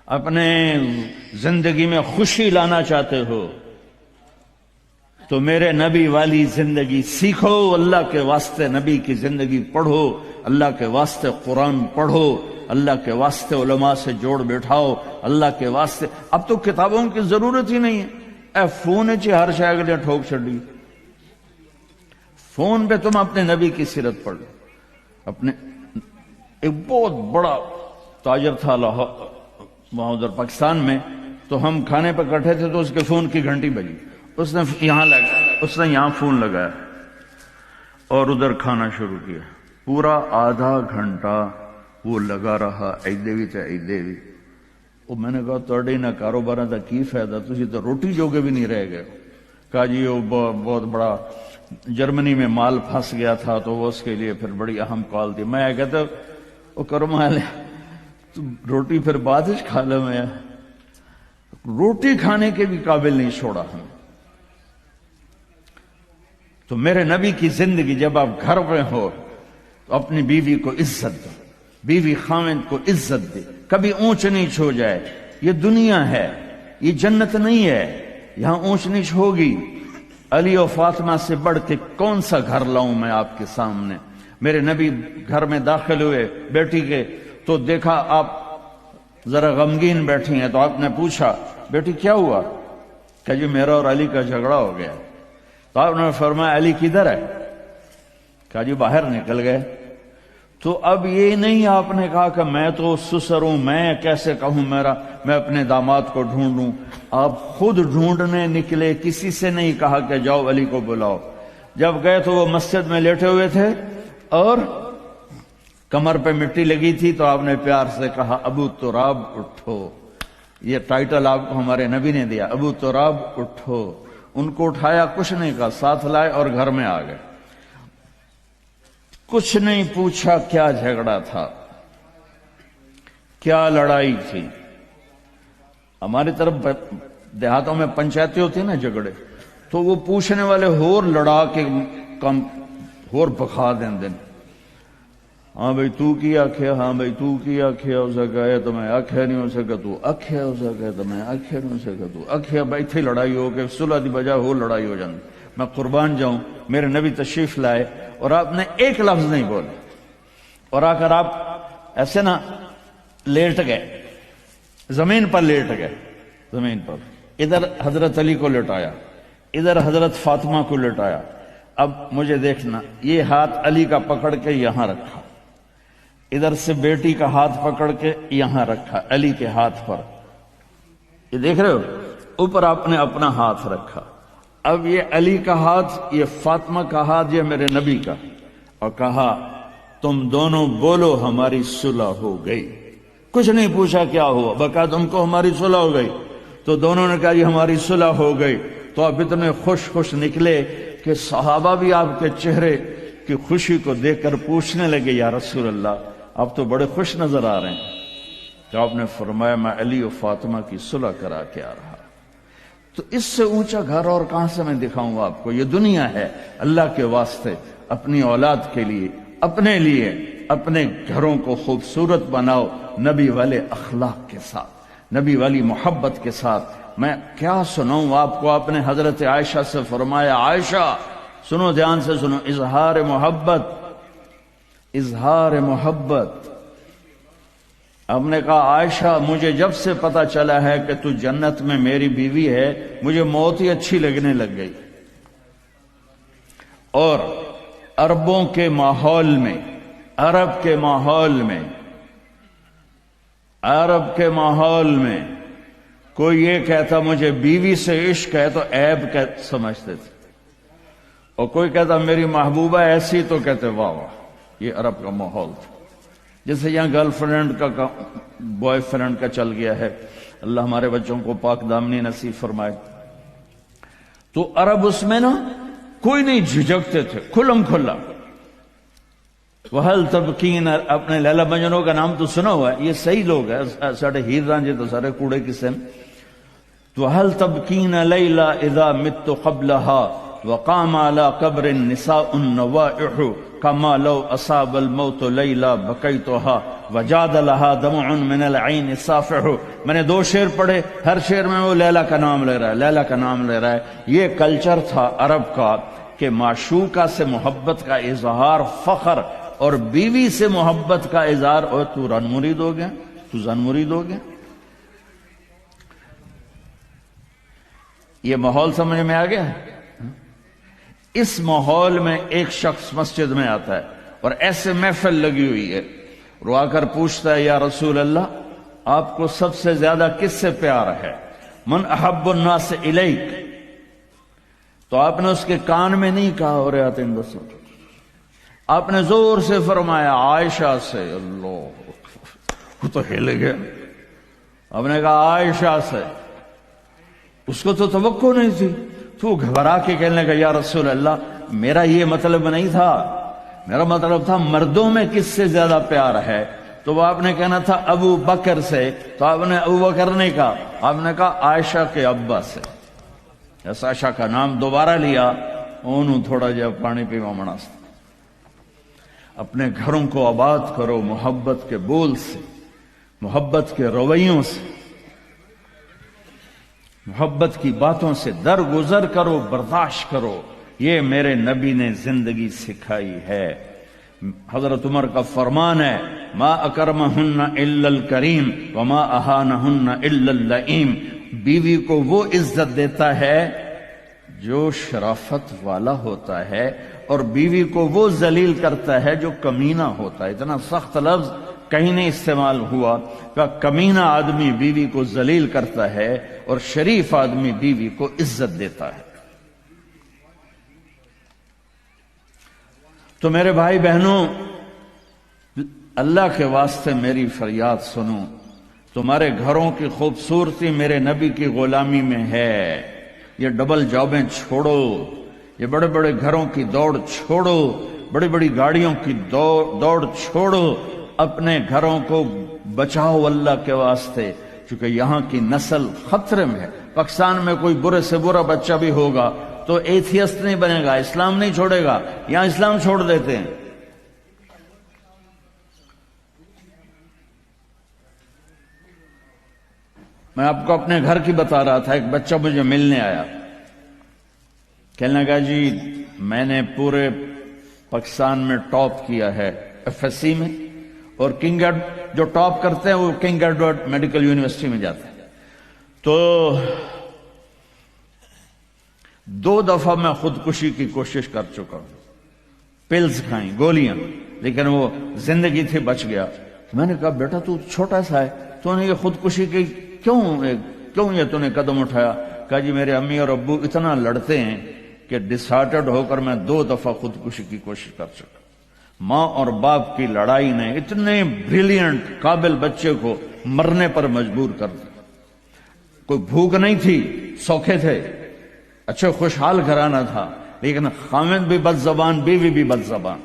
اپنے زندگی میں خوشی لانا چاہتے ہو تو میرے نبی والی زندگی سیکھو، اللہ کے واسطے نبی کی زندگی پڑھو، اللہ کے واسطے قرآن پڑھو، اللہ کے واسطے علماء سے جوڑ بیٹھاؤ، اللہ کے واسطے۔ اب تو کتابوں کی ضرورت ہی نہیں ہے، اے فون چ ہر شے کے لیے ٹھوک چھڑی، فون پہ تم اپنے نبی کی سیرت پڑھ لو۔ اپنے ایک بہت بڑا تاجر تھا وہاں ادھر پاکستان میں، تو ہم کھانے پہ کٹھے تھے تو اس کے فون کی گھنٹی بجی، اس نے یہاں فون لگایا اور ادھر کھانا شروع کیا، پورا آدھا گھنٹہ وہ لگا رہا، ایدے بھی تے ایدے بھی۔ وہ میں نے کہا توڑے نہ کاروبار دا کی فائدہ، تسی تو روٹی جوگے بھی نہیں رہ گئے۔ کہا جی وہ بہت بڑا جرمنی میں مال پھنس گیا تھا تو وہ اس کے لیے پھر بڑی اہم کال تھی۔ میں کہتا وہ کرو مال روٹی پھر بعد ہی کھا لو، میں روٹی کھانے کے بھی قابل نہیں چھوڑا ہم۔ تو میرے نبی کی زندگی، جب آپ گھر میں ہو تو اپنی بیوی کو عزت دو، بیوی خاوند کو عزت دے، کبھی اونچ نیچ ہو جائے۔ یہ دنیا ہے، یہ جنت نہیں ہے، یہاں اونچ نیچ ہوگی۔ علی و فاطمہ سے بڑھ کے کون سا گھر لاؤں میں آپ کے سامنے؟ میرے نبی گھر میں داخل ہوئے بیٹی کے تو دیکھا آپ ذرا غمگین بیٹھی ہیں، تو آپ نے پوچھا بیٹی کیا ہوا؟ کہ جی میرا اور علی کا جھگڑا ہو گیا۔ تو آپ نے فرمایا علی کدھر ہے؟ کہا جی باہر نکل گئے۔ تو اب یہ نہیں آپ نے کہا کہ میں تو سسر ہوں، میں کیسے کہوں میں اپنے داماد کو ڈھونڈوں۔ آپ خود ڈھونڈنے نکلے، کسی سے نہیں کہا کہ جاؤ علی کو بلاؤ۔ جب گئے تو وہ مسجد میں لیٹے ہوئے تھے اور کمر پہ مٹی لگی تھی، تو آپ نے پیار سے کہا ابو تراب اٹھو۔ یہ ٹائٹل آپ کو ہمارے نبی نے دیا، ابو تراب اٹھو۔ ان کو اٹھایا، کچھ نہیں کہا، ساتھ لائے اور گھر میں آ گئے۔ کچھ نہیں پوچھا کیا جھگڑا تھا، کیا لڑائی تھی۔ ہماری طرف دیہاتوں میں پنچایتیں ہوتی ہیں نا جھگڑے، تو وہ پوچھنے والے ہور لڑا کے کم ہور بکھا دیں۔ ہاں بھئی تو کی آکھیا، ہاں بھئی تو کی آکھیا، ہو سکا ہے تو میں آکھیا نہیں ہو سکا، تو آکھیا ہو سکا ہے تو میں آکھیا نہیں ہو سکا، تو آکھیا بھائی تھی لڑائی ہو کے صلح دی بجائے ہو لڑائی ہو جاندی۔ میں قربان جاؤں، میرے نبی تشریف لائے اور آپ نے ایک لفظ نہیں بولے، اور آ کر آپ ایسے نا لیٹ گئے، زمین پر لیٹ گئے، زمین پر۔ ادھر حضرت علی کو لٹایا، ادھر حضرت فاطمہ کو لٹایا۔ اب مجھے دیکھنا، یہ ہاتھ علی کا پکڑ کے یہاں رکھا، ادھر سے بیٹی کا ہاتھ پکڑ کے یہاں رکھا علی کے ہاتھ پر، یہ دیکھ رہے ہو، اوپر آپ نے اپنا ہاتھ رکھا۔ اب یہ علی کا ہاتھ، یہ فاطمہ کا ہاتھ، یہ میرے نبی کا، اور کہا تم دونوں بولو ہماری صلح ہو گئی۔ کچھ نہیں پوچھا کیا ہوا، بکا تم کو ہماری صلح ہو گئی۔ تو دونوں نے کہا یہ ہماری صلح ہو گئی۔ تو آپ اتنے خوش نکلے کہ صحابہ بھی آپ کے چہرے کی خوشی کو دیکھ کر پوچھنے لگے یا رسول اللہ آپ تو بڑے خوش نظر آ رہے ہیں۔ تو آپ نے فرمایا میں علی و فاطمہ کی صلح کرا کے آ رہا۔ تو اس سے اونچا گھر اور کہاں سے میں دکھاؤں آپ کو؟ یہ دنیا ہے، اللہ کے واسطے اپنی اولاد کے لیے، اپنے لیے، اپنے گھروں کو خوبصورت بناؤ نبی والے اخلاق کے ساتھ، نبی والی محبت کے ساتھ۔ میں کیا سناؤں آپ کو؟ آپ نے حضرت عائشہ سے فرمایا عائشہ سنو، دھیان سے سنو، اظہار محبت، اظہار محبت۔ آپ نے کہا عائشہ مجھے جب سے پتا چلا ہے کہ تو جنت میں میری بیوی ہے، مجھے موت ہی اچھی لگنے لگ گئی۔ اور عربوں کے ماحول میں، عرب کے ماحول میں، عرب کے ماحول میں کوئی یہ کہتا مجھے بیوی سے عشق ہے تو عیب سمجھتے تھے، اور کوئی کہتا میری محبوبہ ایسی تو کہتے واہ واہ۔ یہ عرب کا ماحول تھا، جیسے یہاں گرل فرینڈ کا بوائے فرینڈ کا چل گیا ہے۔ اللہ ہمارے بچوں کو پاک دامنی نصیب فرمائے۔ تو عرب اس میں نا کوئی نہیں جھجکتے تھے، کھلم کھلا۔ وَهَلْ تَبْكِينَ، اپنے لیلا مجنوں کا نام تو سنا ہوا ہے، یہ صحیح لوگ ہیں، ساڑھے ہیر رانجے تو سارے کوڑے کسے ہیں۔ تو وَهَلْ تَبْكِينَ لَيْلَا اِذَا مِتُّ قَبْلَهَا، وقام على قبر النساء النوائح كما لو أصاب الموت ليلى بكيتها وجاد لها دمع من العين صافح. میں نے 2 شعر پڑھے، ہر شعر میں وہ لیلا کا نام لے رہا ہے، لیلا کا نام لے رہا ہے. یہ کلچر تھا عرب کا کہ معشوقہ سے محبت کا اظہار فخر اور بیوی سے محبت کا اظہار. اور تو رن مرید ہو گیا، تو زن مرید ہو گیا. یہ ماحول سمجھ میں آ گیا ہے؟ اس ماحول میں ایک شخص مسجد میں آتا ہے اور ایسے محفل لگی ہوئی ہے، اور آ کر پوچھتا ہے یا رسول اللہ آپ کو سب سے زیادہ کس سے پیار ہے؟ من احب الناس الیک. تو آپ نے اس کے کان میں نہیں کہا اور آتے دسو، آپ نے زور سے فرمایا عائشہ سے. اللہ، وہ تو ہل گیا. آپ نے کہا عائشہ سے. اس کو تو توقع نہیں تھی، تو گھبرا کے کہنے لگا یا رسول اللہ میرا یہ مطلب نہیں تھا، میرا مطلب تھا مردوں میں کس سے زیادہ پیار ہے. تو وہ آپ نے کہنا تھا ابو بکر سے، تو آپ نے ابو بکر نہیں کہا، آپ نے کہا عائشہ کے ابا سے. عائشہ کا نام دوبارہ لیا. انہوں تھوڑا جا پانی پیوا مناسب. اپنے گھروں کو آباد کرو محبت کے بول سے، محبت کے رویوں سے، محبت کی باتوں سے درگزر کرو، برداشت کرو. یہ میرے نبی نے زندگی سکھائی ہے. حضرت عمر کا فرمان ہے ما اکرمہن الا الکریم وما اہانہن الا اللئیم. بیوی کو وہ عزت دیتا ہے جو شرافت والا ہوتا ہے، اور بیوی کو وہ ذلیل کرتا ہے جو کمینہ ہوتا ہے. اتنا سخت لفظ کہیں نہیں استعمال ہوا کہ کمینہ آدمی بیوی کو ذلیل کرتا ہے اور شریف آدمی بیوی کو عزت دیتا ہے. تو میرے بھائی بہنوں، اللہ کے واسطے میری فریاد سنو. تمہارے گھروں کی خوبصورتی میرے نبی کی غلامی میں ہے. یہ ڈبل جابیں چھوڑو، یہ بڑے بڑے گھروں کی دوڑ چھوڑو، بڑی بڑی گاڑیوں کی دوڑ چھوڑو. اپنے گھروں کو بچاؤ اللہ کے واسطے، چونکہ یہاں کی نسل خطرے میں ہے. پاکستان میں کوئی برے سے برا بچہ بھی ہوگا تو ایتھیسٹ نہیں بنے گا، اسلام نہیں چھوڑے گا. یہاں اسلام چھوڑ دیتے ہیں. میں آپ کو اپنے گھر کی بتا رہا تھا. ایک بچہ مجھے ملنے آیا، کہنے لگا جی میں نے پورے پاکستان میں ٹاپ کیا ہے ایف ایس سی میں، اور کنگ جو ٹاپ کرتے ہیں وہ کنگ ایڈورڈ میڈیکل یونیورسٹی میں جاتے ہیں. تو 2 دفعہ میں خودکشی کی کوشش کر چکا ہوں، پلز کھائیں، گولیاں، لیکن وہ زندگی تھی بچ گیا. میں نے کہا بیٹا تو چھوٹا سا ہے، تو نے یہ خودکشی کی کیوں یہ تو نے قدم اٹھایا؟ کہا جی میرے امی اور ابو اتنا لڑتے ہیں کہ ڈسہارٹڈ ہو کر میں 2 دفعہ خودکشی کی کوشش کر چکا. ماں اور باپ کی لڑائی نے اتنے بریلینٹ قابل بچے کو مرنے پر مجبور کر دیا. کوئی بھوک نہیں تھی، سوکھے تھے، اچھے خوشحال گھرانہ تھا، لیکن خامد بھی بد زبان، بیوی بھی بد زبان،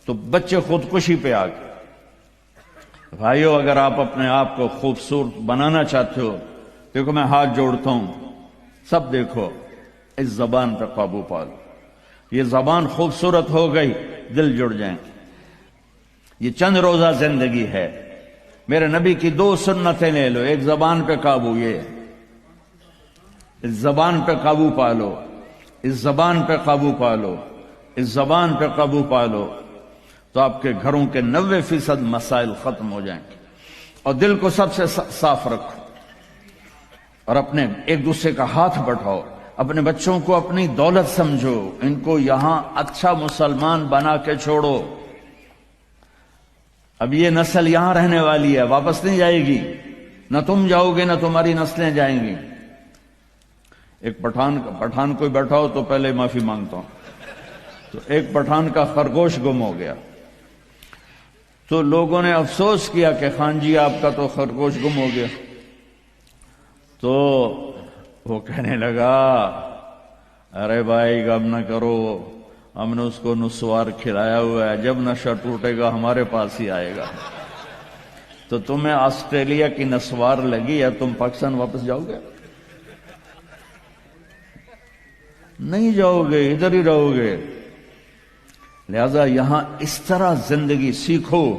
تو بچے خودکشی پہ آ گئے. بھائیو اگر آپ اپنے آپ کو خوبصورت بنانا چاہتے ہو، دیکھو میں ہاتھ جوڑتا ہوں، سب دیکھو اس زبان پہ قابو پالو. یہ زبان خوبصورت ہو گئی، دل جڑ جائیں. یہ چند روزہ زندگی ہے. میرے نبی کی 2 سنتیں لے لو. ایک زبان پہ قابو، یہ اس زبان پہ قابو پالو، اس زبان پہ قابو پالو، اس زبان پہ قابو پالو، تو آپ کے گھروں کے 90% مسائل ختم ہو جائیں گے. اور دل کو سب سے صاف رکھو، اور اپنے ایک دوسرے کا ہاتھ بٹھاؤ. اپنے بچوں کو اپنی دولت سمجھو، ان کو یہاں اچھا مسلمان بنا کے چھوڑو. اب یہ نسل یہاں رہنے والی ہے، واپس نہیں جائے گی. نہ تم جاؤ گے نہ تمہاری نسلیں جائیں گی. ایک پٹھان کوئی بیٹھا ہو تو پہلے معافی مانگتا ہوں. تو ایک پٹھان کا خرگوش گم ہو گیا، تو لوگوں نے افسوس کیا کہ خان جی آپ کا تو خرگوش گم ہو گیا. تو وہ کہنے لگا ارے بھائی غم نہ کرو، ہم نے اس کو نسوار کھلایا ہوا ہے، جب نشہ ٹوٹے گا ہمارے پاس ہی آئے گا. تو تمہیں آسٹریلیا کی نسوار لگی ہے، تم پاکستان واپس جاؤ گے؟ نہیں جاؤ گے، ادھر ہی رہو گے۔ لہذا یہاں اس طرح زندگی سیکھو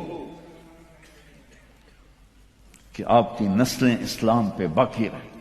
کہ آپ کی نسلیں اسلام پہ باقی رہیں۔